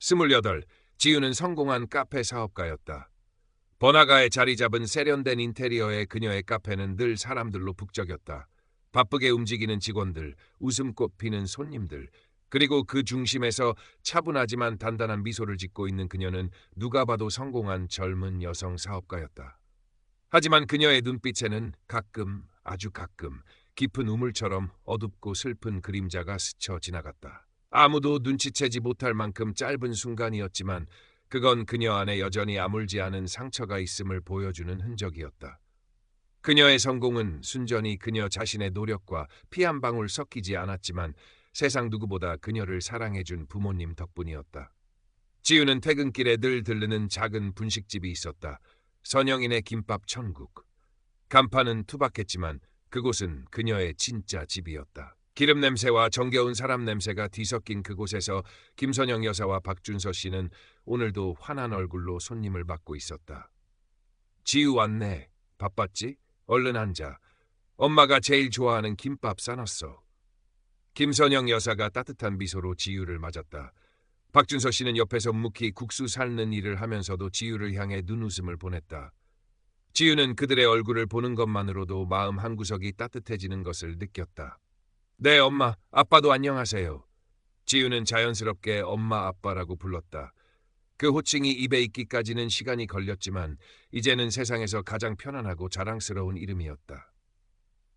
28. 지유는 성공한 카페 사업가였다. 번화가에 자리 잡은 세련된 인테리어의 그녀의 카페는 늘 사람들로 북적였다. 바쁘게 움직이는 직원들, 웃음꽃 피는 손님들, 그리고 그 중심에서 차분하지만 단단한 미소를 짓고 있는 그녀는 누가 봐도 성공한 젊은 여성 사업가였다. 하지만 그녀의 눈빛에는 가끔, 아주 가끔 깊은 우물처럼 어둡고 슬픈 그림자가 스쳐 지나갔다. 아무도 눈치채지 못할 만큼 짧은 순간이었지만 그건 그녀 안에 여전히 아물지 않은 상처가 있음을 보여주는 흔적이었다. 그녀의 성공은 순전히 그녀 자신의 노력과 피 한 방울 섞이지 않았지만 세상 누구보다 그녀를 사랑해준 부모님 덕분이었다. 지우는 퇴근길에 늘 들르는 작은 분식집이 있었다. 선영인의 김밥 천국. 간판은 투박했지만 그곳은 그녀의 진짜 집이었다. 기름 냄새와 정겨운 사람 냄새가 뒤섞인 그곳에서 김선영 여사와 박준서 씨는 오늘도 환한 얼굴로 손님을 받고 있었다. 지우 왔네. 바빴지? 얼른 앉아. 엄마가 제일 좋아하는 김밥 싸놨어. 김선영 여사가 따뜻한 미소로 지우를 맞았다. 박준서 씨는 옆에서 묵히 국수 삶는 일을 하면서도 지우를 향해 눈웃음을 보냈다. 지우는 그들의 얼굴을 보는 것만으로도 마음 한구석이 따뜻해지는 것을 느꼈다. 네, 엄마, 아빠도 안녕하세요. 지우는 자연스럽게 엄마, 아빠라고 불렀다. 그 호칭이 입에 있기까지는 시간이 걸렸지만 이제는 세상에서 가장 편안하고 자랑스러운 이름이었다.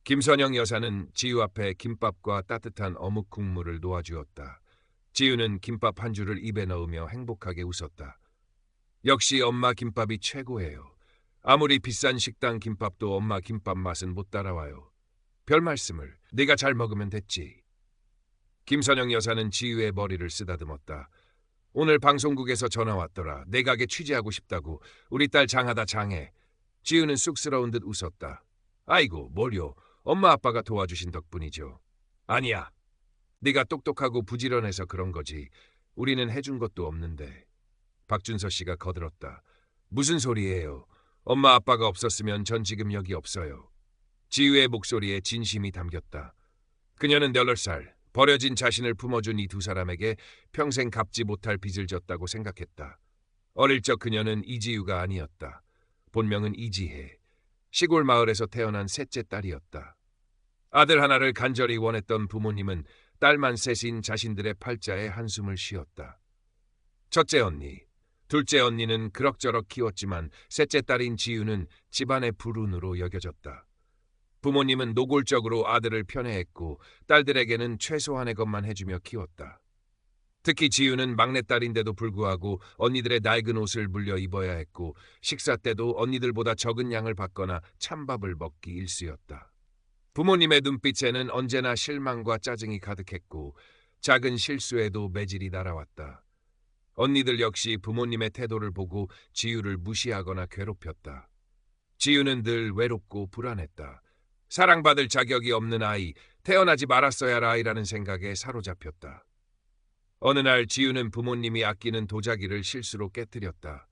김선영 여사는 지우 앞에 김밥과 따뜻한 어묵 국물을 놓아주었다. 지우는 김밥 한 줄을 입에 넣으며 행복하게 웃었다. 역시 엄마 김밥이 최고예요. 아무리 비싼 식당 김밥도 엄마 김밥 맛은 못 따라와요. 별 말씀을. 네가 잘 먹으면 됐지. 김선영 여사는 지우의 머리를 쓰다듬었다. 오늘 방송국에서 전화 왔더라. 내 가게 취재하고 싶다고. 우리 딸 장하다 장해. 지우는 쑥스러운 듯 웃었다. 아이고, 뭘요. 엄마 아빠가 도와주신 덕분이죠. 아니야. 네가 똑똑하고 부지런해서 그런 거지. 우리는 해준 것도 없는데. 박준서 씨가 거들었다. 무슨 소리예요. 엄마 아빠가 없었으면 전 지금 여기 없어요. 지우의 목소리에 진심이 담겼다. 그녀는 18살, 버려진 자신을 품어준 이 두 사람에게 평생 갚지 못할 빚을 졌다고 생각했다. 어릴 적 그녀는 이지우가 아니었다. 본명은 이지혜. 시골 마을에서 태어난 셋째 딸이었다. 아들 하나를 간절히 원했던 부모님은 딸만 셋인 자신들의 팔자에 한숨을 쉬었다. 첫째 언니, 둘째 언니는 그럭저럭 키웠지만 셋째 딸인 지우는 집안의 불운으로 여겨졌다. 부모님은 노골적으로 아들을 편애했고 딸들에게는 최소한의 것만 해주며 키웠다. 특히 지우는 막내딸인데도 불구하고 언니들의 낡은 옷을 물려 입어야 했고 식사 때도 언니들보다 적은 양을 받거나 찬밥을 먹기 일쑤였다. 부모님의 눈빛에는 언제나 실망과 짜증이 가득했고 작은 실수에도 매질이 날아왔다. 언니들 역시 부모님의 태도를 보고 지우를 무시하거나 괴롭혔다. 지우는 늘 외롭고 불안했다. 사랑받을 자격이 없는 아이, 태어나지 말았어야 할 아이라는 생각에 사로잡혔다. 어느 날 지우는 부모님이 아끼는 도자기를 실수로 깨뜨렸다.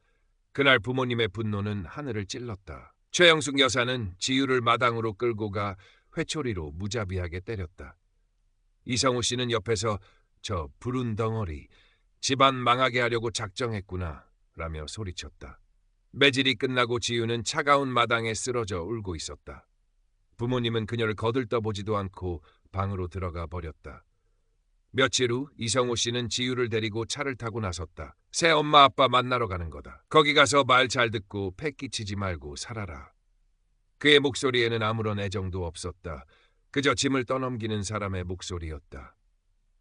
그날 부모님의 분노는 하늘을 찔렀다. 최영숙 여사는 지우를 마당으로 끌고 가 회초리로 무자비하게 때렸다. 이성우 씨는 옆에서 저 불운 덩어리, 집안 망하게 하려고 작정했구나 라며 소리쳤다. 매질이 끝나고 지우는 차가운 마당에 쓰러져 울고 있었다. 부모님은 그녀를 거들떠보지도 않고 방으로 들어가 버렸다. 며칠 후 이성우 씨는 지우를 데리고 차를 타고 나섰다. 새 엄마 아빠 만나러 가는 거다. 거기 가서 말 잘 듣고 패 끼치지 말고 살아라. 그의 목소리에는 아무런 애정도 없었다. 그저 짐을 떠넘기는 사람의 목소리였다.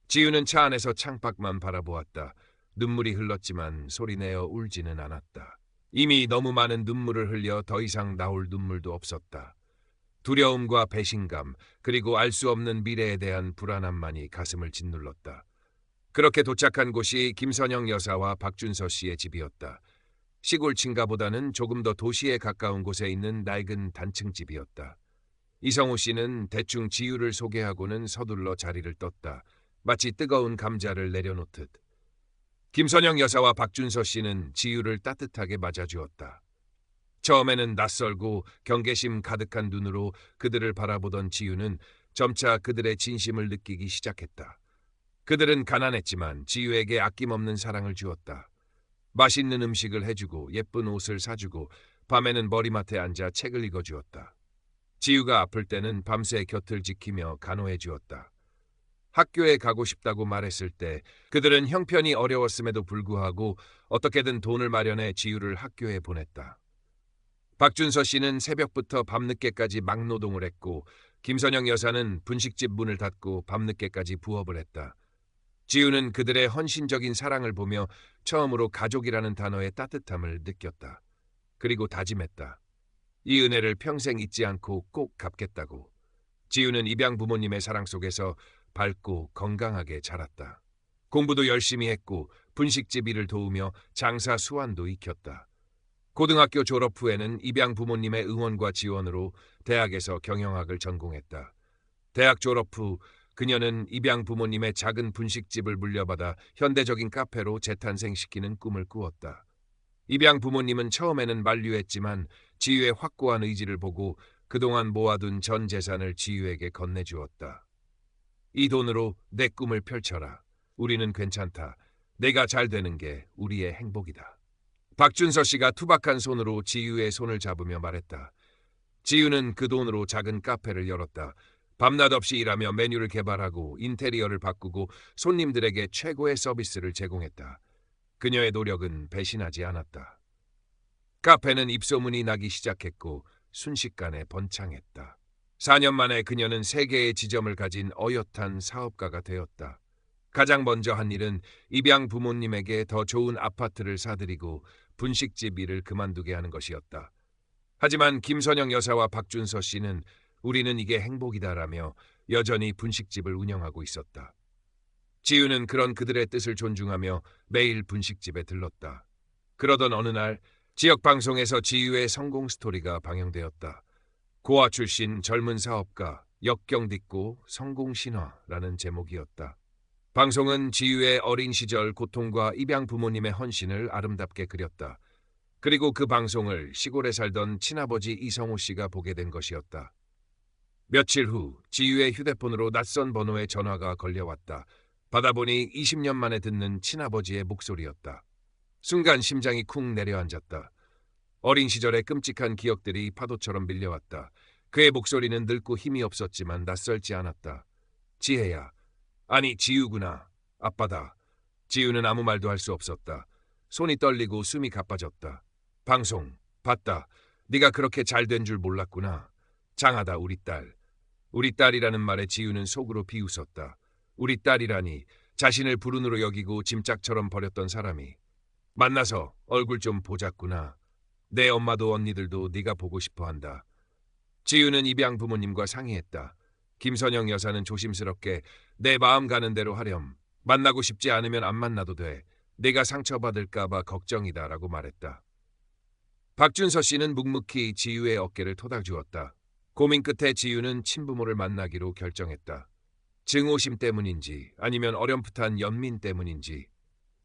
지우는 차 안에서 창밖만 바라보았다. 눈물이 흘렀지만 소리내어 울지는 않았다. 이미 너무 많은 눈물을 흘려 더 이상 나올 눈물도 없었다. 두려움과 배신감, 그리고 알 수 없는 미래에 대한 불안함만이 가슴을 짓눌렀다. 그렇게 도착한 곳이 김선영 여사와 박준서 씨의 집이었다. 시골 친가보다는 조금 더 도시에 가까운 곳에 있는 낡은 단층 집이었다. 이성우 씨는 대충 지우를 소개하고는 서둘러 자리를 떴다. 마치 뜨거운 감자를 내려놓듯. 김선영 여사와 박준서 씨는 지우를 따뜻하게 맞아주었다. 처음에는 낯설고 경계심 가득한 눈으로 그들을 바라보던 지우는 점차 그들의 진심을 느끼기 시작했다. 그들은 가난했지만 지유에게 아낌없는 사랑을 주었다. 맛있는 음식을 해주고 예쁜 옷을 사주고 밤에는 머리맡에 앉아 책을 읽어주었다. 지유가 아플 때는 밤새 곁을 지키며 간호해 주었다. 학교에 가고 싶다고 말했을 때 그들은 형편이 어려웠음에도 불구하고 어떻게든 돈을 마련해 지유를 학교에 보냈다. 박준서 씨는 새벽부터 밤늦게까지 막노동을 했고 김선영 여사는 분식집 문을 닫고 밤늦게까지 부업을 했다. 지유는 그들의 헌신적인 사랑을 보며 처음으로 가족이라는 단어의 따뜻함을 느꼈다. 그리고 다짐했다. 이 은혜를 평생 잊지 않고 꼭 갚겠다고. 지유는 입양 부모님의 사랑 속에서 밝고 건강하게 자랐다. 공부도 열심히 했고 분식집 일을 도우며 장사 수완도 익혔다. 고등학교 졸업 후에는 입양 부모님의 응원과 지원으로 대학에서 경영학을 전공했다. 대학 졸업 후 그녀는 입양 부모님의 작은 분식집을 물려받아 현대적인 카페로 재탄생시키는 꿈을 꾸었다. 입양 부모님은 처음에는 만류했지만 지유의 확고한 의지를 보고 그동안 모아둔 전 재산을 지유에게 건네주었다. 이 돈으로 내 꿈을 펼쳐라. 우리는 괜찮다. 내가 잘 되는 게 우리의 행복이다. 박준서 씨가 투박한 손으로 지유의 손을 잡으며 말했다. 지유는 그 돈으로 작은 카페를 열었다. 밤낮 없이 일하며 메뉴를 개발하고 인테리어를 바꾸고 손님들에게 최고의 서비스를 제공했다. 그녀의 노력은 배신하지 않았다. 카페는 입소문이 나기 시작했고 순식간에 번창했다. 4년 만에 그녀는 3개의 지점을 가진 어엿한 사업가가 되었다. 가장 먼저 한 일은 입양 부모님에게 더 좋은 아파트를 사드리고 분식집 일을 그만두게 하는 것이었다. 하지만 김선영 여사와 박준서 씨는 우리는 이게 행복이다라며 여전히 분식집을 운영하고 있었다. 지유는 그런 그들의 뜻을 존중하며 매일 분식집에 들렀다. 그러던 어느 날 지역 방송에서 지유의 성공 스토리가 방영되었다. 고아 출신 젊은 사업가 역경딛고 성공 신화라는 제목이었다. 방송은 지유의 어린 시절 고통과 입양 부모님의 헌신을 아름답게 그렸다. 그리고 그 방송을 시골에 살던 친아버지 이성호 씨가 보게 된 것이었다. 며칠 후 지유의 휴대폰으로 낯선 번호의 전화가 걸려왔다. 받아보니 20년 만에 듣는 친아버지의 목소리였다. 순간 심장이 쿵 내려앉았다. 어린 시절의 끔찍한 기억들이 파도처럼 밀려왔다. 그의 목소리는 늙고 힘이 없었지만 낯설지 않았다. 지혜야. 아니 지유구나. 아빠다. 지유는 아무 말도 할 수 없었다. 손이 떨리고 숨이 가빠졌다. 방송 봤다. 네가 그렇게 잘된 줄 몰랐구나. 장하다 우리 딸. 우리 딸이라는 말에 지유는 속으로 비웃었다. 우리 딸이라니 자신을 불운으로 여기고 짐짝처럼 버렸던 사람이. 만나서 얼굴 좀 보자꾸나. 내 엄마도 언니들도 네가 보고 싶어한다. 지유는 입양 부모님과 상의했다. 김선영 여사는 조심스럽게 내 마음 가는 대로 하렴. 만나고 싶지 않으면 안 만나도 돼. 내가 상처받을까 봐 걱정이다라고 말했다. 박준서 씨는 묵묵히 지유의 어깨를 토닥주었다. 고민 끝에 지유는 친부모를 만나기로 결정했다. 증오심 때문인지 아니면 어렴풋한 연민 때문인지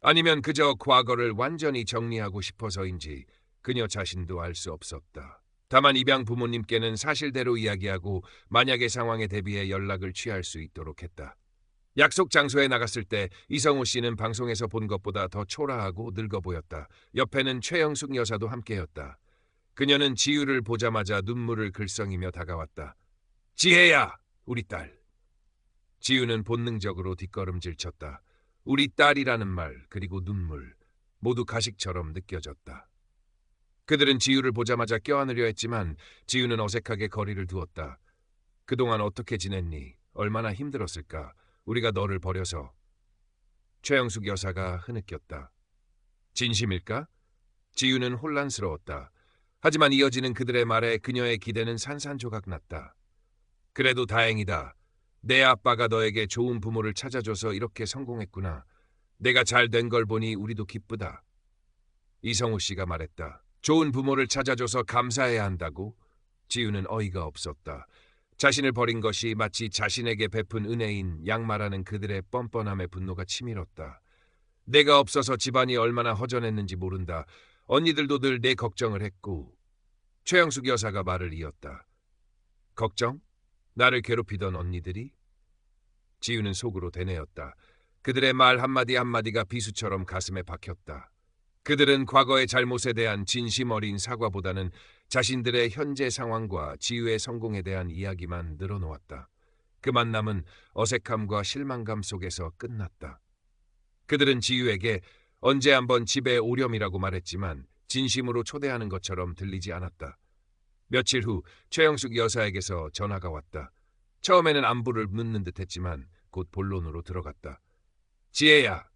아니면 그저 과거를 완전히 정리하고 싶어서인지 그녀 자신도 알 수 없었다. 다만 입양 부모님께는 사실대로 이야기하고 만약의 상황에 대비해 연락을 취할 수 있도록 했다. 약속 장소에 나갔을 때 이성호 씨는 방송에서 본 것보다 더 초라하고 늙어 보였다. 옆에는 최영숙 여사도 함께였다. 그녀는 지유를 보자마자 눈물을 글썽이며 다가왔다. 지혜야, 우리 딸. 지유는 본능적으로 뒷걸음질 쳤다. 우리 딸이라는 말 그리고 눈물 모두 가식처럼 느껴졌다. 그들은 지유를 보자마자 껴안으려 했지만 지유는 어색하게 거리를 두었다. 그동안 어떻게 지냈니? 얼마나 힘들었을까? 우리가 너를 버려서. 최영숙 여사가 흐느꼈다. 진심일까? 지유는 혼란스러웠다. 하지만 이어지는 그들의 말에 그녀의 기대는 산산조각 났다. 그래도 다행이다. 내 아빠가 너에게 좋은 부모를 찾아줘서 이렇게 성공했구나. 내가 잘 된 걸 보니 우리도 기쁘다. 이성우 씨가 말했다. 좋은 부모를 찾아줘서 감사해야 한다고? 지유는 어이가 없었다. 자신을 버린 것이 마치 자신에게 베푼 은혜인 양말하는 그들의 뻔뻔함에 분노가 치밀었다. 내가 없어서 집안이 얼마나 허전했는지 모른다. 언니들도 늘 내 걱정을 했고. 최영숙 여사가 말을 이었다. 걱정? 나를 괴롭히던 언니들이? 지유는 속으로 되뇌었다. 그들의 말 한마디 한마디가 비수처럼 가슴에 박혔다. 그들은 과거의 잘못에 대한 진심 어린 사과보다는 자신들의 현재 상황과 지유의 성공에 대한 이야기만 늘어놓았다. 그 만남은 어색함과 실망감 속에서 끝났다. 그들은 지유에게 언제 한번 집에 오렴이라고 말했지만 진심으로 초대하는 것처럼 들리지 않았다. 며칠 후 최영숙 여사에게서 전화가 왔다. 처음에는 안부를 묻는 듯했지만 곧 본론으로 들어갔다. 지혜야,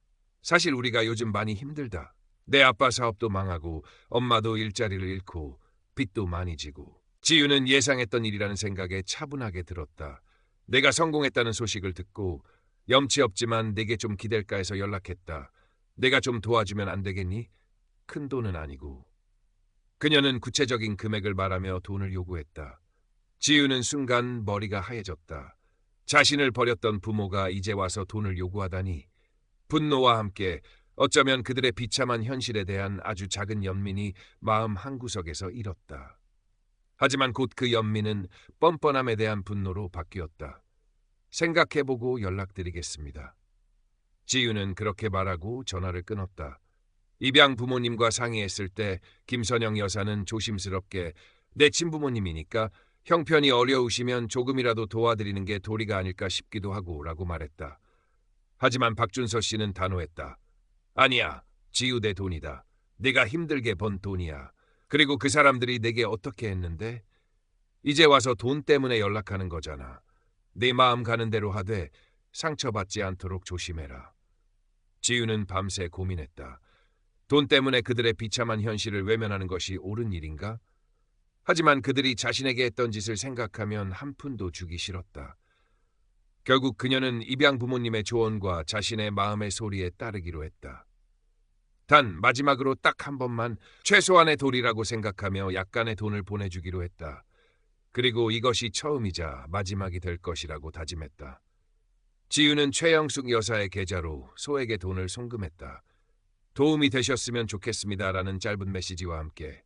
사실 우리가 요즘 많이 힘들다. 내 아빠 사업도 망하고 엄마도 일자리를 잃고 빚도 많이 지고. 지유는 예상했던 일이라는 생각에 차분하게 들었다. 내가 성공했다는 소식을 듣고 염치 없지만 내게 좀 기댈까 해서 연락했다. 내가 좀 도와주면 안 되겠니? 큰 돈은 아니고. 그녀는 구체적인 금액을 말하며 돈을 요구했다. 지유는 순간 머리가 하얘졌다. 자신을 버렸던 부모가 이제 와서 돈을 요구하다니. 분노와 함께 어쩌면 그들의 비참한 현실에 대한 아주 작은 연민이 마음 한구석에서 일었다. 하지만 곧 그 연민은 뻔뻔함에 대한 분노로 바뀌었다. 생각해보고 연락드리겠습니다. 지유는 그렇게 말하고 전화를 끊었다. 입양 부모님과 상의했을 때 김선영 여사는 조심스럽게 내 친부모님이니까 형편이 어려우시면 조금이라도 도와드리는 게 도리가 아닐까 싶기도 하고 라고 말했다. 하지만 박준서 씨는 단호했다. 아니야, 지유 내 돈이다. 내가 힘들게 번 돈이야. 그리고 그 사람들이 내게 어떻게 했는데? 이제 와서 돈 때문에 연락하는 거잖아. 네 마음 가는 대로 하되 상처받지 않도록 조심해라. 지유는 밤새 고민했다. 돈 때문에 그들의 비참한 현실을 외면하는 것이 옳은 일인가? 하지만 그들이 자신에게 했던 짓을 생각하면 한 푼도 주기 싫었다. 결국 그녀는 입양 부모님의 조언과 자신의 마음의 소리에 따르기로 했다. 단 마지막으로 딱 한 번만 최소한의 도리라고 생각하며 약간의 돈을 보내주기로 했다. 그리고 이것이 처음이자 마지막이 될 것이라고 다짐했다. 지유는 최영숙 여사의 계좌로 소에게 돈을 송금했다. 도움이 되셨으면 좋겠습니다라는 짧은 메시지와 함께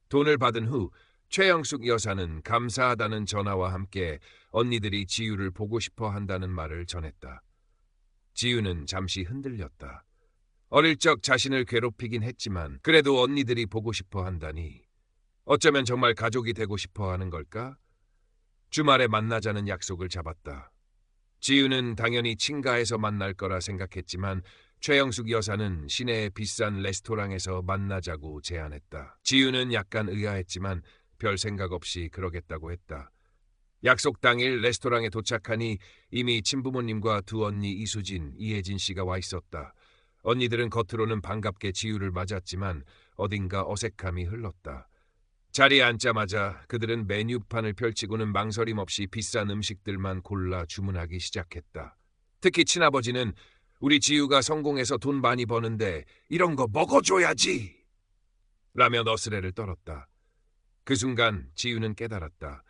돈을 받은 후 최영숙 여사는 감사하다는 전화와 함께 언니들이 지유를 보고 싶어 한다는 말을 전했다. 지유는 잠시 흔들렸다. 어릴 적 자신을 괴롭히긴 했지만 그래도 언니들이 보고 싶어 한다니. 어쩌면 정말 가족이 되고 싶어 하는 걸까? 주말에 만나자는 약속을 잡았다. 지유는 당연히 친가에서 만날 거라 생각했지만 최영숙 여사는 시내의 비싼 레스토랑에서 만나자고 제안했다. 지유는 약간 의아했지만 별 생각 없이 그러겠다고 했다. 약속 당일 레스토랑에 도착하니 이미 친부모님과 두 언니 이수진, 이혜진 씨가 와 있었다. 언니들은 겉으로는 반갑게 지유를 맞았지만 어딘가 어색함이 흘렀다. 자리에 앉자마자 그들은 메뉴판을 펼치고는 망설임 없이 비싼 음식들만 골라 주문하기 시작했다. 특히 친아버지는 우리 지유가 성공해서 돈 많이 버는데 이런 거 먹어줘야지! 라며 너스레를 떨었다. 그 순간 지유는 깨달았다.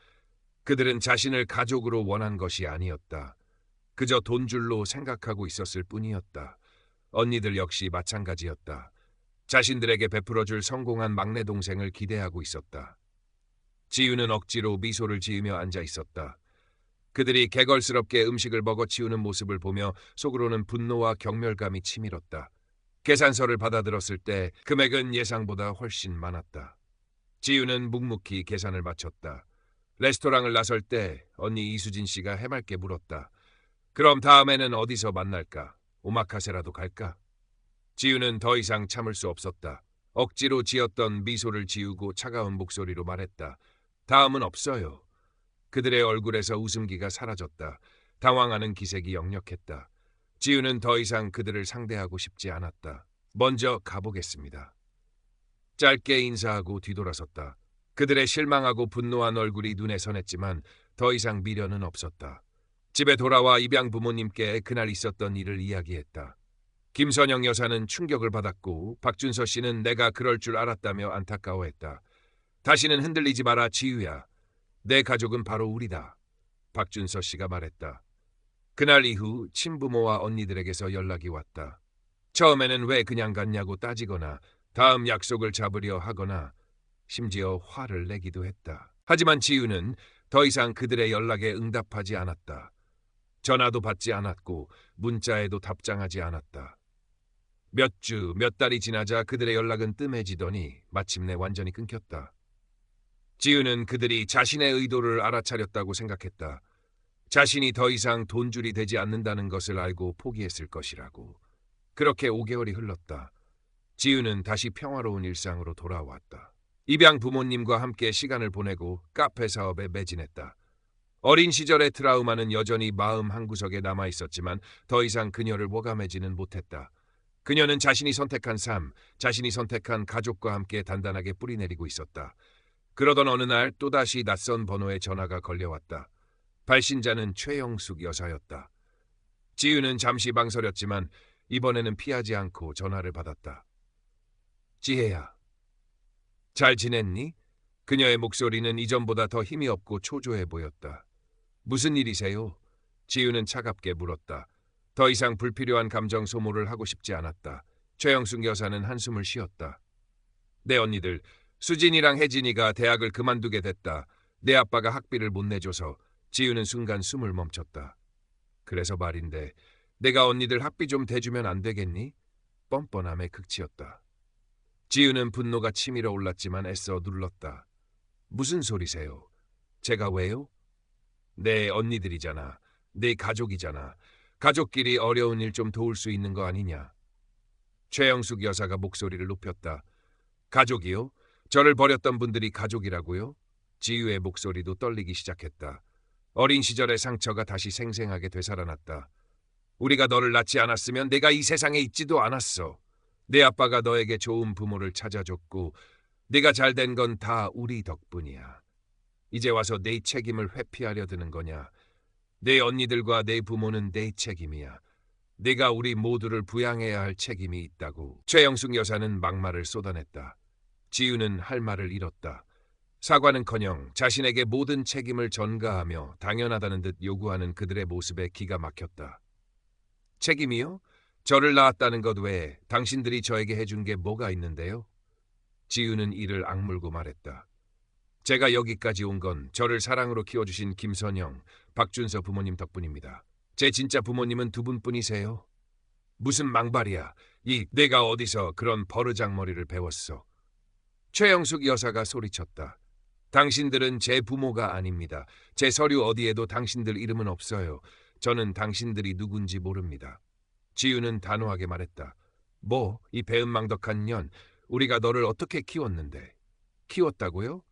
그들은 자신을 가족으로 원한 것이 아니었다. 그저 돈줄로 생각하고 있었을 뿐이었다. 언니들 역시 마찬가지였다. 자신들에게 베풀어줄 성공한 막내 동생을 기대하고 있었다. 지유는 억지로 미소를 지으며 앉아 있었다. 그들이 개걸스럽게 음식을 먹어치우는 모습을 보며 속으로는 분노와 경멸감이 치밀었다. 계산서를 받아들었을 때 금액은 예상보다 훨씬 많았다. 지유는 묵묵히 계산을 마쳤다. 레스토랑을 나설 때 언니 이수진 씨가 해맑게 물었다. 그럼 다음에는 어디서 만날까? 오마카세라도 갈까? 지유는 더 이상 참을 수 없었다. 억지로 지었던 미소를 지우고 차가운 목소리로 말했다. 다음은 없어요. 그들의 얼굴에서 웃음기가 사라졌다. 당황하는 기색이 역력했다. 지유는 더 이상 그들을 상대하고 싶지 않았다. 먼저 가보겠습니다. 짧게 인사하고 뒤돌아섰다. 그들의 실망하고 분노한 얼굴이 눈에 선했지만 더 이상 미련은 없었다. 집에 돌아와 입양 부모님께 그날 있었던 일을 이야기했다. 김선영 여사는 충격을 받았고 박준서 씨는 내가 그럴 줄 알았다며 안타까워했다. 다시는 흔들리지 마라 지유야. 내 가족은 바로 우리다. 박준서 씨가 말했다. 그날 이후 친부모와 언니들에게서 연락이 왔다. 처음에는 왜 그냥 갔냐고 따지거나 다음 약속을 잡으려 하거나 심지어 화를 내기도 했다. 하지만 지유는 더 이상 그들의 연락에 응답하지 않았다. 전화도 받지 않았고 문자에도 답장하지 않았다. 몇 주, 몇 달이 지나자 그들의 연락은 뜸해지더니 마침내 완전히 끊겼다. 지우는 그들이 자신의 의도를 알아차렸다고 생각했다. 자신이 더 이상 돈줄이 되지 않는다는 것을 알고 포기했을 것이라고. 그렇게 5개월이 흘렀다. 지우는 다시 평화로운 일상으로 돌아왔다. 입양 부모님과 함께 시간을 보내고 카페 사업에 매진했다. 어린 시절의 트라우마는 여전히 마음 한구석에 남아있었지만 더 이상 그녀를 모감해지는 못했다. 그녀는 자신이 선택한 삶, 자신이 선택한 가족과 함께 단단하게 뿌리내리고 있었다. 그러던 어느 날 또다시 낯선 번호에 전화가 걸려왔다. 발신자는 최영숙 여사였다. 지우는 잠시 망설였지만 이번에는 피하지 않고 전화를 받았다. 지혜야, 잘 지냈니? 그녀의 목소리는 이전보다 더 힘이 없고 초조해 보였다. 무슨 일이세요? 지우는 차갑게 물었다. 더 이상 불필요한 감정 소모를 하고 싶지 않았다. 최영숙 여사는 한숨을 쉬었다. 내 언니들, 수진이랑 혜진이가 대학을 그만두게 됐다. 내 아빠가 학비를 못 내줘서. 지우는 순간 숨을 멈췄다. 그래서 말인데 내가 언니들 학비 좀 대주면 안 되겠니? 뻔뻔함의 극치였다. 지우는 분노가 치밀어 올랐지만 애써 눌렀다. 무슨 소리세요? 제가 왜요? 내 언니들이잖아. 내 가족이잖아. 가족끼리 어려운 일 좀 도울 수 있는 거 아니냐? 최영숙 여사가 목소리를 높였다. 가족이요? 저를 버렸던 분들이 가족이라고요? 지우의 목소리도 떨리기 시작했다. 어린 시절의 상처가 다시 생생하게 되살아났다. 우리가 너를 낳지 않았으면 내가 이 세상에 있지도 않았어. 내 아빠가 너에게 좋은 부모를 찾아줬고 네가 잘된 건 다 우리 덕분이야. 이제 와서 내 책임을 회피하려 드는 거냐? 내 언니들과 내 부모는 내 책임이야. 네가 우리 모두를 부양해야 할 책임이 있다고. 최영숙 여사는 막말을 쏟아냈다. 지우는 할 말을 잃었다. 사과는커녕 자신에게 모든 책임을 전가하며 당연하다는 듯 요구하는 그들의 모습에 기가 막혔다. 책임이요? 저를 낳았다는 것 외에 당신들이 저에게 해준 게 뭐가 있는데요? 지우는 이를 악물고 말했다. 제가 여기까지 온 건 저를 사랑으로 키워주신 김선영, 박준서 부모님 덕분입니다. 제 진짜 부모님은 두 분뿐이세요. 무슨 망발이야. 내가 어디서 그런 버르장머리를 배웠어. 최영숙 여사가 소리쳤다. 당신들은 제 부모가 아닙니다. 제 서류 어디에도 당신들 이름은 없어요. 저는 당신들이 누군지 모릅니다. 지우는 단호하게 말했다. 뭐, 이 배은망덕한 년, 우리가 너를 어떻게 키웠는데? 키웠다고요?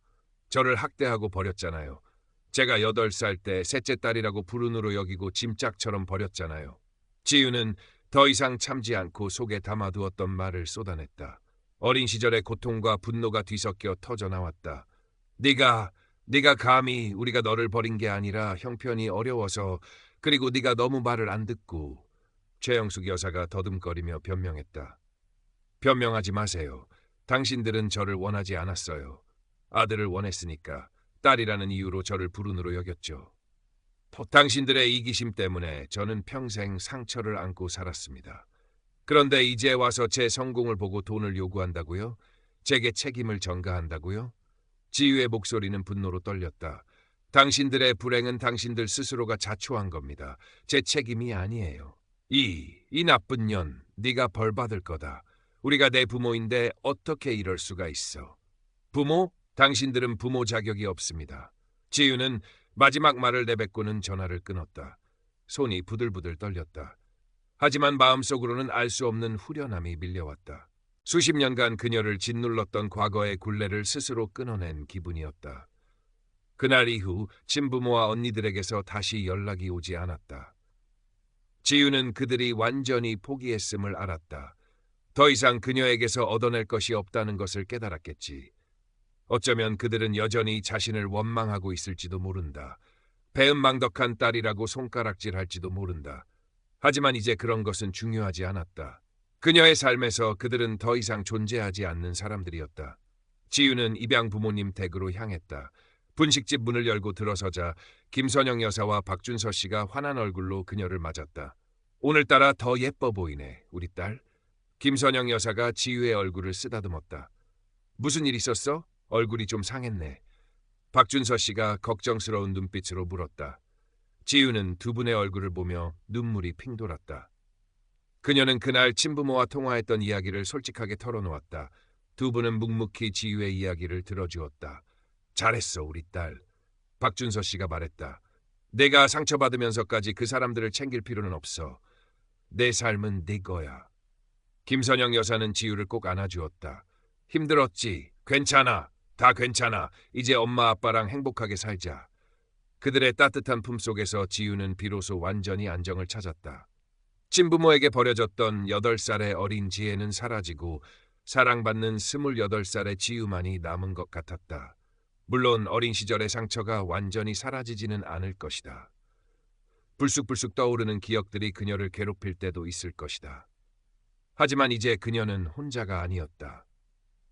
저를 학대하고 버렸잖아요. 제가 8살 때 셋째 딸이라고 불운으로 여기고 짐짝처럼 버렸잖아요. 지우는 더 이상 참지 않고 속에 담아두었던 말을 쏟아냈다. 어린 시절의 고통과 분노가 뒤섞여 터져나왔다. 네가 감히 우리가 너를 버린 게 아니라 형편이 어려워서 그리고 네가 너무 말을 안 듣고. 최영숙 여사가 더듬거리며 변명했다. 변명하지 마세요. 당신들은 저를 원하지 않았어요. 아들을 원했으니까 딸이라는 이유로 저를 불운으로 여겼죠. 당신들의 이기심 때문에 저는 평생 상처를 안고 살았습니다. 그런데 이제 와서 제 성공을 보고 돈을 요구한다고요? 제게 책임을 전가한다고요? 지유의 목소리는 분노로 떨렸다. 당신들의 불행은 당신들 스스로가 자초한 겁니다. 제 책임이 아니에요. 이 나쁜 년, 네가 벌 받을 거다. 우리가 내 부모인데 어떻게 이럴 수가 있어. 부모? 당신들은 부모 자격이 없습니다. 지유는 마지막 말을 내뱉고는 전화를 끊었다. 손이 부들부들 떨렸다. 하지만 마음속으로는 알 수 없는 후련함이 밀려왔다. 수십 년간 그녀를 짓눌렀던 과거의 굴레를 스스로 끊어낸 기분이었다. 그날 이후 친부모와 언니들에게서 다시 연락이 오지 않았다. 지유는 그들이 완전히 포기했음을 알았다. 더 이상 그녀에게서 얻어낼 것이 없다는 것을 깨달았겠지. 어쩌면 그들은 여전히 자신을 원망하고 있을지도 모른다. 배은망덕한 딸이라고 손가락질할지도 모른다. 하지만 이제 그런 것은 중요하지 않았다. 그녀의 삶에서 그들은 더 이상 존재하지 않는 사람들이었다. 지유는 입양 부모님 댁으로 향했다. 분식집 문을 열고 들어서자 김선영 여사와 박준서 씨가 환한 얼굴로 그녀를 맞았다. 오늘따라 더 예뻐 보이네, 우리 딸. 김선영 여사가 지유의 얼굴을 쓰다듬었다. 무슨 일 있었어? 얼굴이 좀 상했네. 박준서 씨가 걱정스러운 눈빛으로 물었다. 지유는 두 분의 얼굴을 보며 눈물이 핑 돌았다. 그녀는 그날 친부모와 통화했던 이야기를 솔직하게 털어놓았다. 두 분은 묵묵히 지유의 이야기를 들어주었다. 잘했어, 우리 딸. 박준서 씨가 말했다. 내가 상처받으면서까지 그 사람들을 챙길 필요는 없어. 내 삶은 네 거야. 김선영 여사는 지유를 꼭 안아주었다. 힘들었지? 괜찮아. 다 괜찮아. 이제 엄마 아빠랑 행복하게 살자. 그들의 따뜻한 품속에서 지유는 비로소 완전히 안정을 찾았다. 친부모에게 버려졌던 8살의 어린 지혜는 사라지고 사랑받는 28살의 지유만이 남은 것 같았다. 물론 어린 시절의 상처가 완전히 사라지지는 않을 것이다. 불쑥불쑥 떠오르는 기억들이 그녀를 괴롭힐 때도 있을 것이다. 하지만 이제 그녀는 혼자가 아니었다.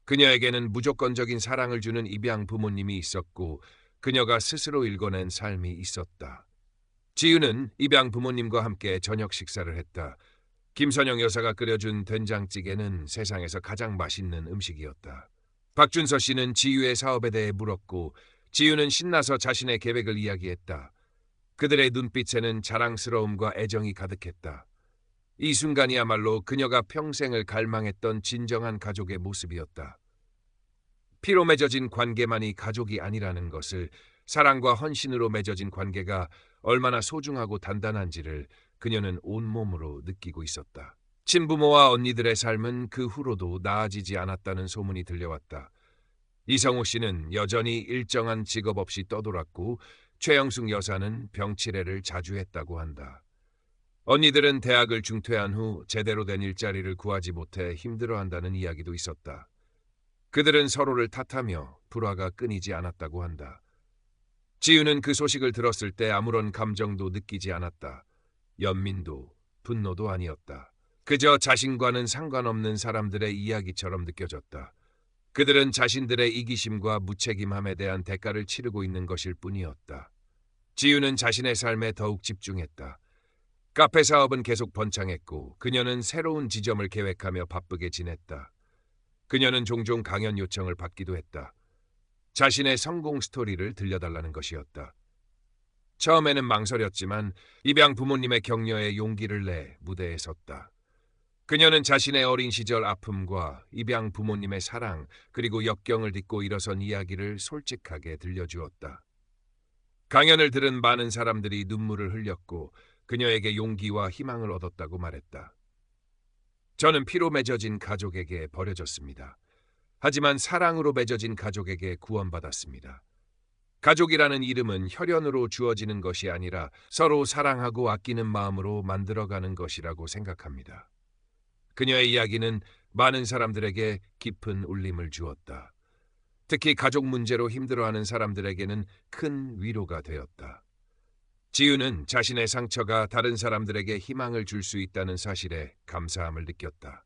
그녀에게는 무조건적인 사랑을 주는 입양 부모님이 있었고 그녀가 스스로 읽어낸 삶이 있었다. 지유는 입양 부모님과 함께 저녁 식사를 했다. 김선영 여사가 끓여준 된장찌개는 세상에서 가장 맛있는 음식이었다. 박준서 씨는 지유의 사업에 대해 물었고 지유는 신나서 자신의 계획을 이야기했다. 그들의 눈빛에는 자랑스러움과 애정이 가득했다. 이 순간이야말로 그녀가 평생을 갈망했던 진정한 가족의 모습이었다. 피로 맺어진 관계만이 가족이 아니라는 것을, 사랑과 헌신으로 맺어진 관계가 얼마나 소중하고 단단한지를 그녀는 온몸으로 느끼고 있었다. 친부모와 언니들의 삶은 그 후로도 나아지지 않았다는 소문이 들려왔다. 이성우 씨는 여전히 일정한 직업 없이 떠돌았고 최영숙 여사는 병치레를 자주 했다고 한다. 언니들은 대학을 중퇴한 후 제대로 된 일자리를 구하지 못해 힘들어한다는 이야기도 있었다. 그들은 서로를 탓하며 불화가 끊이지 않았다고 한다. 지유는 그 소식을 들었을 때 아무런 감정도 느끼지 않았다. 연민도 분노도 아니었다. 그저 자신과는 상관없는 사람들의 이야기처럼 느껴졌다. 그들은 자신들의 이기심과 무책임함에 대한 대가를 치르고 있는 것일 뿐이었다. 지유는 자신의 삶에 더욱 집중했다. 카페 사업은 계속 번창했고 그녀는 새로운 지점을 계획하며 바쁘게 지냈다. 그녀는 종종 강연 요청을 받기도 했다. 자신의 성공 스토리를 들려달라는 것이었다. 처음에는 망설였지만 입양 부모님의 격려에 용기를 내 무대에 섰다. 그녀는 자신의 어린 시절 아픔과 입양 부모님의 사랑 그리고 역경을 딛고 일어선 이야기를 솔직하게 들려주었다. 강연을 들은 많은 사람들이 눈물을 흘렸고 그녀에게 용기와 희망을 얻었다고 말했다. 저는 피로 맺어진 가족에게 버려졌습니다. 하지만 사랑으로 맺어진 가족에게 구원받았습니다. 가족이라는 이름은 혈연으로 주어지는 것이 아니라 서로 사랑하고 아끼는 마음으로 만들어가는 것이라고 생각합니다. 그녀의 이야기는 많은 사람들에게 깊은 울림을 주었다. 특히 가족 문제로 힘들어하는 사람들에게는 큰 위로가 되었다. 지유는 자신의 상처가 다른 사람들에게 희망을 줄 수 있다는 사실에 감사함을 느꼈다.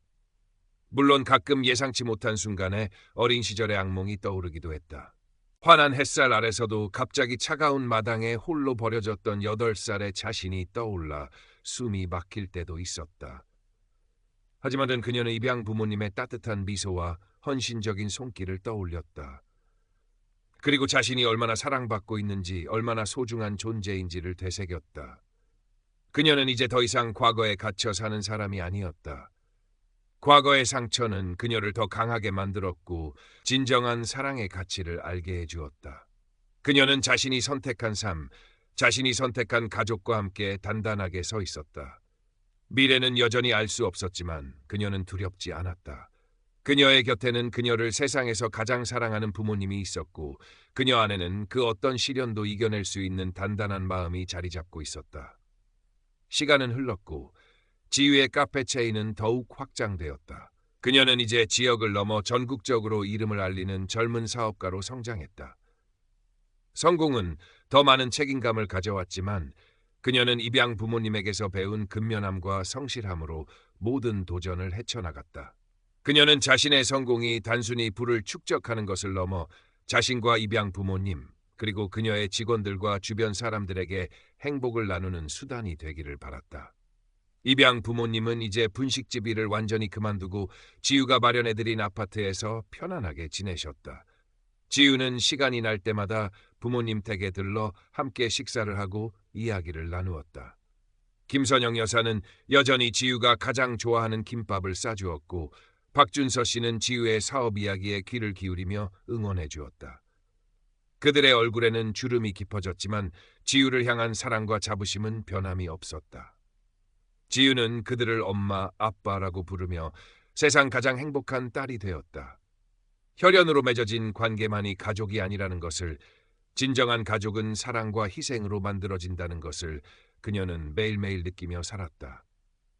물론 가끔 예상치 못한 순간에 어린 시절의 악몽이 떠오르기도 했다. 환한 햇살 아래서도 갑자기 차가운 마당에 홀로 버려졌던 8살의 자신이 떠올라 숨이 막힐 때도 있었다. 하지만 그녀는 입양 부모님의 따뜻한 미소와 헌신적인 손길을 떠올렸다. 그리고 자신이 얼마나 사랑받고 있는지, 얼마나 소중한 존재인지를 되새겼다. 그녀는 이제 더 이상 과거에 갇혀 사는 사람이 아니었다. 과거의 상처는 그녀를 더 강하게 만들었고 진정한 사랑의 가치를 알게 해주었다. 그녀는 자신이 선택한 삶, 자신이 선택한 가족과 함께 단단하게 서 있었다. 미래는 여전히 알 수 없었지만 그녀는 두렵지 않았다. 그녀의 곁에는 그녀를 세상에서 가장 사랑하는 부모님이 있었고 그녀 안에는 그 어떤 시련도 이겨낼 수 있는 단단한 마음이 자리 잡고 있었다. 시간은 흘렀고 지유의 카페 체인은 더욱 확장되었다. 그녀는 이제 지역을 넘어 전국적으로 이름을 알리는 젊은 사업가로 성장했다. 성공은 더 많은 책임감을 가져왔지만 그녀는 입양 부모님에게서 배운 근면함과 성실함으로 모든 도전을 헤쳐나갔다. 그녀는 자신의 성공이 단순히 부를 축적하는 것을 넘어 자신과 입양 부모님, 그리고 그녀의 직원들과 주변 사람들에게 행복을 나누는 수단이 되기를 바랐다. 입양 부모님은 이제 분식집 일을 완전히 그만두고 지유가 마련해드린 아파트에서 편안하게 지내셨다. 지유는 시간이 날 때마다 부모님 댁에 들러 함께 식사를 하고 이야기를 나누었다. 김선영 여사는 여전히 지유가 가장 좋아하는 김밥을 싸주었고 박준서 씨는 지유의 사업 이야기에 귀를 기울이며 응원해 주었다. 그들의 얼굴에는 주름이 깊어졌지만 지유를 향한 사랑과 자부심은 변함이 없었다. 지유는 그들을 엄마, 아빠라고 부르며 세상 가장 행복한 딸이 되었다. 혈연으로 맺어진 관계만이 가족이 아니라는 것을, 진정한 가족은 사랑과 희생으로 만들어진다는 것을 그녀는 매일매일 느끼며 살았다.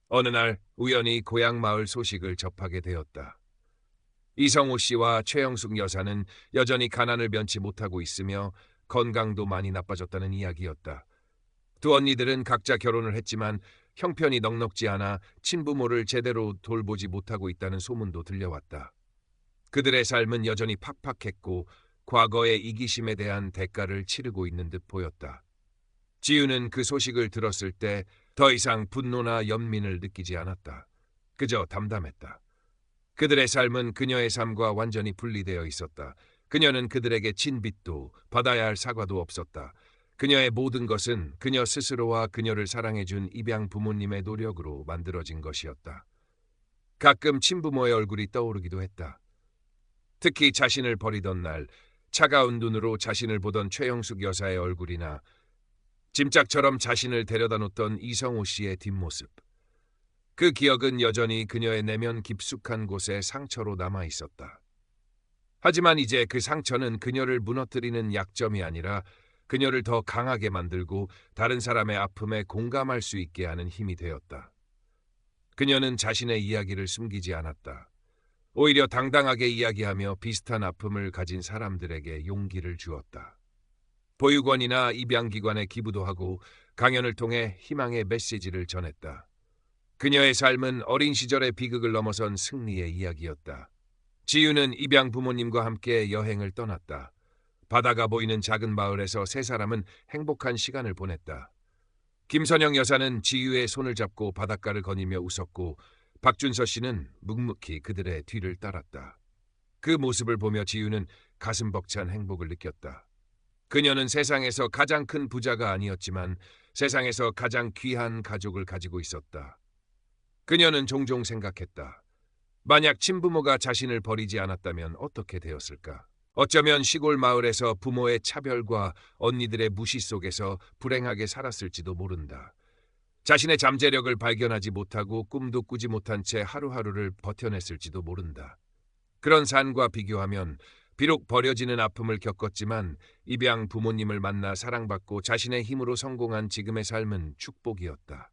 어느 날 우연히 고향 마을 소식을 접하게 되었다. 이성호 씨와 최영숙 여사는 여전히 가난을 면치 못하고 있으며 건강도 많이 나빠졌다는 이야기였다. 두 언니들은 각자 결혼을 했지만 형편이 넉넉지 않아 친부모를 제대로 돌보지 못하고 있다는 소문도 들려왔다. 그들의 삶은 여전히 팍팍했고 과거의 이기심에 대한 대가를 치르고 있는 듯 보였다. 지유는 그 소식을 들었을 때 더 이상 분노나 연민을 느끼지 않았다. 그저 담담했다. 그들의 삶은 그녀의 삶과 완전히 분리되어 있었다. 그녀는 그들에게 진 빚도 받아야 할 사과도 없었다. 그녀의 모든 것은 그녀 스스로와 그녀를 사랑해준 입양 부모님의 노력으로 만들어진 것이었다. 가끔 친부모의 얼굴이 떠오르기도 했다. 특히 자신을 버리던 날 차가운 눈으로 자신을 보던 최영숙 여사의 얼굴이나 짐짝처럼 자신을 데려다 놓던 이성호 씨의 뒷모습. 그 기억은 여전히 그녀의 내면 깊숙한 곳에 상처로 남아 있었다. 하지만 이제 그 상처는 그녀를 무너뜨리는 약점이 아니라 그녀를 더 강하게 만들고 다른 사람의 아픔에 공감할 수 있게 하는 힘이 되었다. 그녀는 자신의 이야기를 숨기지 않았다. 오히려 당당하게 이야기하며 비슷한 아픔을 가진 사람들에게 용기를 주었다. 보육원이나 입양기관에 기부도 하고 강연을 통해 희망의 메시지를 전했다. 그녀의 삶은 어린 시절의 비극을 넘어선 승리의 이야기였다. 지유는 입양 부모님과 함께 여행을 떠났다. 바다가 보이는 작은 마을에서 세 사람은 행복한 시간을 보냈다. 김선영 여사는 지유의 손을 잡고 바닷가를 거니며 웃었고 박준서 씨는 묵묵히 그들의 뒤를 따랐다. 그 모습을 보며 지유는 가슴 벅찬 행복을 느꼈다. 그녀는 세상에서 가장 큰 부자가 아니었지만 세상에서 가장 귀한 가족을 가지고 있었다. 그녀는 종종 생각했다. 만약 친부모가 자신을 버리지 않았다면 어떻게 되었을까? 어쩌면 시골 마을에서 부모의 차별과 언니들의 무시 속에서 불행하게 살았을지도 모른다. 자신의 잠재력을 발견하지 못하고 꿈도 꾸지 못한 채 하루하루를 버텨냈을지도 모른다. 그런 삶과 비교하면 비록 버려지는 아픔을 겪었지만 입양 부모님을 만나 사랑받고 자신의 힘으로 성공한 지금의 삶은 축복이었다.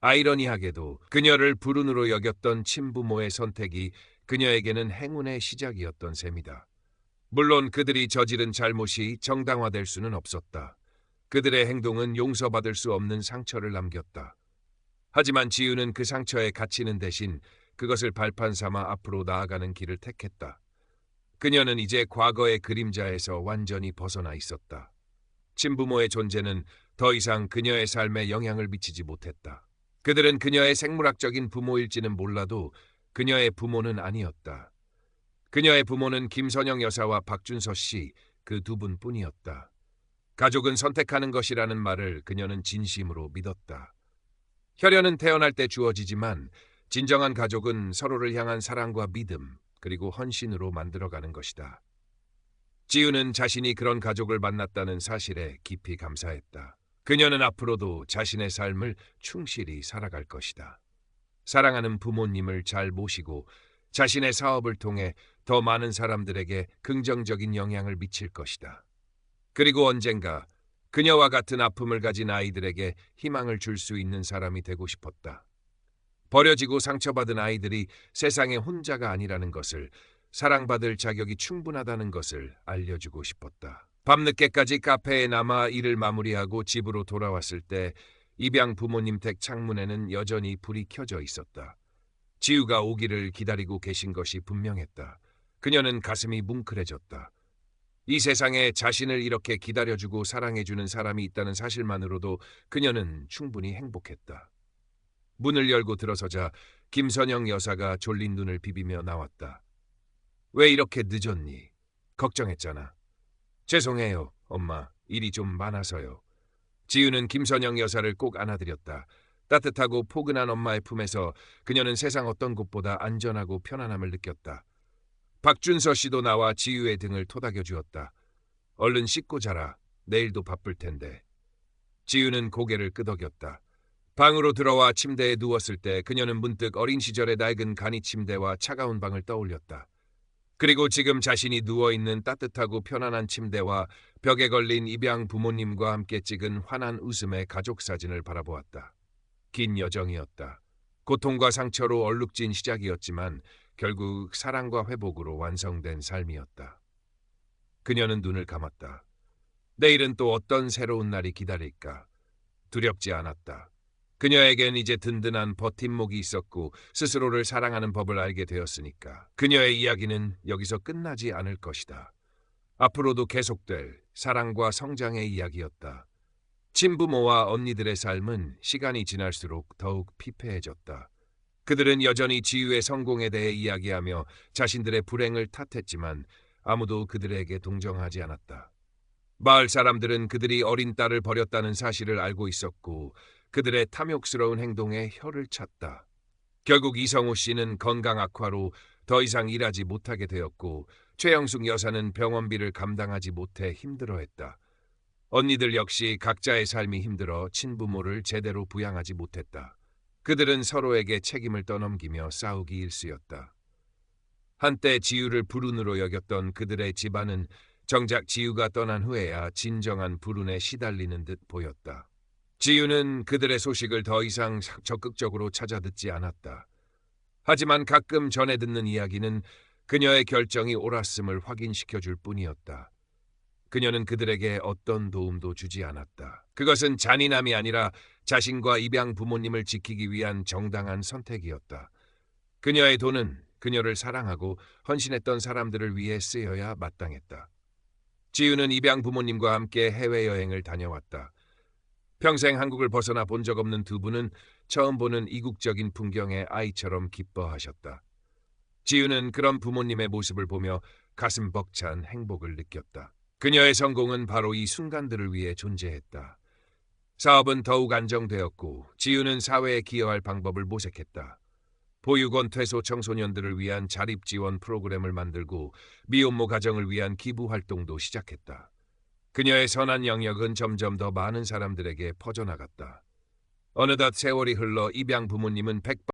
아이러니하게도 그녀를 불운으로 여겼던 친부모의 선택이 그녀에게는 행운의 시작이었던 셈이다. 물론 그들이 저지른 잘못이 정당화될 수는 없었다. 그들의 행동은 용서받을 수 없는 상처를 남겼다. 하지만 지유는 그 상처에 갇히는 대신 그것을 발판 삼아 앞으로 나아가는 길을 택했다. 그녀는 이제 과거의 그림자에서 완전히 벗어나 있었다. 친부모의 존재는 더 이상 그녀의 삶에 영향을 미치지 못했다. 그들은 그녀의 생물학적인 부모일지는 몰라도 그녀의 부모는 아니었다. 그녀의 부모는 김선영 여사와 박준서 씨, 그 두 분뿐이었다. 가족은 선택하는 것이라는 말을 그녀는 진심으로 믿었다. 혈연은 태어날 때 주어지지만 진정한 가족은 서로를 향한 사랑과 믿음, 그리고 헌신으로 만들어가는 것이다. 지유는 자신이 그런 가족을 만났다는 사실에 깊이 감사했다. 그녀는 앞으로도 자신의 삶을 충실히 살아갈 것이다. 사랑하는 부모님을 잘 모시고 자신의 사업을 통해 더 많은 사람들에게 긍정적인 영향을 미칠 것이다. 그리고 언젠가 그녀와 같은 아픔을 가진 아이들에게 희망을 줄 수 있는 사람이 되고 싶었다. 버려지고 상처받은 아이들이 세상에 혼자가 아니라는 것을, 사랑받을 자격이 충분하다는 것을 알려주고 싶었다. 밤늦게까지 카페에 남아 일을 마무리하고 집으로 돌아왔을 때 입양 부모님 댁 창문에는 여전히 불이 켜져 있었다. 지유가 오기를 기다리고 계신 것이 분명했다. 그녀는 가슴이 뭉클해졌다. 이 세상에 자신을 이렇게 기다려주고 사랑해주는 사람이 있다는 사실만으로도 그녀는 충분히 행복했다. 문을 열고 들어서자 김선영 여사가 졸린 눈을 비비며 나왔다. 왜 이렇게 늦었니? 걱정했잖아. 죄송해요, 엄마. 일이 좀 많아서요. 지우는 김선영 여사를 꼭 안아들였다. 따뜻하고 포근한 엄마의 품에서 그녀는 세상 어떤 곳보다 안전하고 편안함을 느꼈다. 박준서 씨도 나와 지우의 등을 토닥여 주었다. 얼른 씻고 자라. 내일도 바쁠 텐데. 지우는 고개를 끄덕였다. 방으로 들어와 침대에 누웠을 때 그녀는 문득 어린 시절의 낡은 간이 침대와 차가운 방을 떠올렸다. 그리고 지금 자신이 누워있는 따뜻하고 편안한 침대와 벽에 걸린 입양 부모님과 함께 찍은 환한 웃음의 가족 사진을 바라보았다. 긴 여정이었다. 고통과 상처로 얼룩진 시작이었지만 결국 사랑과 회복으로 완성된 삶이었다. 그녀는 눈을 감았다. 내일은 또 어떤 새로운 날이 기다릴까? 두렵지 않았다. 그녀에겐 이제 든든한 버팀목이 있었고 스스로를 사랑하는 법을 알게 되었으니까. 그녀의 이야기는 여기서 끝나지 않을 것이다. 앞으로도 계속될 사랑과 성장의 이야기였다. 친부모와 언니들의 삶은 시간이 지날수록 더욱 피폐해졌다. 그들은 여전히 지유의 성공에 대해 이야기하며 자신들의 불행을 탓했지만 아무도 그들에게 동정하지 않았다. 마을 사람들은 그들이 어린 딸을 버렸다는 사실을 알고 있었고 그들의 탐욕스러운 행동에 혀를 찼다. 결국 이성우 씨는 건강 악화로 더 이상 일하지 못하게 되었고 최영숙 여사는 병원비를 감당하지 못해 힘들어했다. 언니들 역시 각자의 삶이 힘들어 친부모를 제대로 부양하지 못했다. 그들은 서로에게 책임을 떠넘기며 싸우기 일쑤였다. 한때 지유를 불운으로 여겼던 그들의 집안은 정작 지유가 떠난 후에야 진정한 불운에 시달리는 듯 보였다. 지유는 그들의 소식을 더 이상 적극적으로 찾아 듣지 않았다. 하지만 가끔 전해 듣는 이야기는 그녀의 결정이 옳았음을 확인시켜줄 뿐이었다. 그녀는 그들에게 어떤 도움도 주지 않았다. 그것은 잔인함이 아니라 자신과 입양 부모님을 지키기 위한 정당한 선택이었다. 그녀의 돈은 그녀를 사랑하고 헌신했던 사람들을 위해 쓰여야 마땅했다. 지유는 입양 부모님과 함께 해외여행을 다녀왔다. 평생 한국을 벗어나 본 적 없는 두 분은 처음 보는 이국적인 풍경에 아이처럼 기뻐하셨다. 지유는 그런 부모님의 모습을 보며 가슴 벅찬 행복을 느꼈다. 그녀의 성공은 바로 이 순간들을 위해 존재했다. 사업은 더욱 안정되었고 지유는 사회에 기여할 방법을 모색했다. 보육원 퇴소 청소년들을 위한 자립지원 프로그램을 만들고 미혼모 가정을 위한 기부 활동도 시작했다. 그녀의 선한 영역은 점점 더 많은 사람들에게 퍼져나갔다. 어느덧 세월이 흘러 입양 부모님은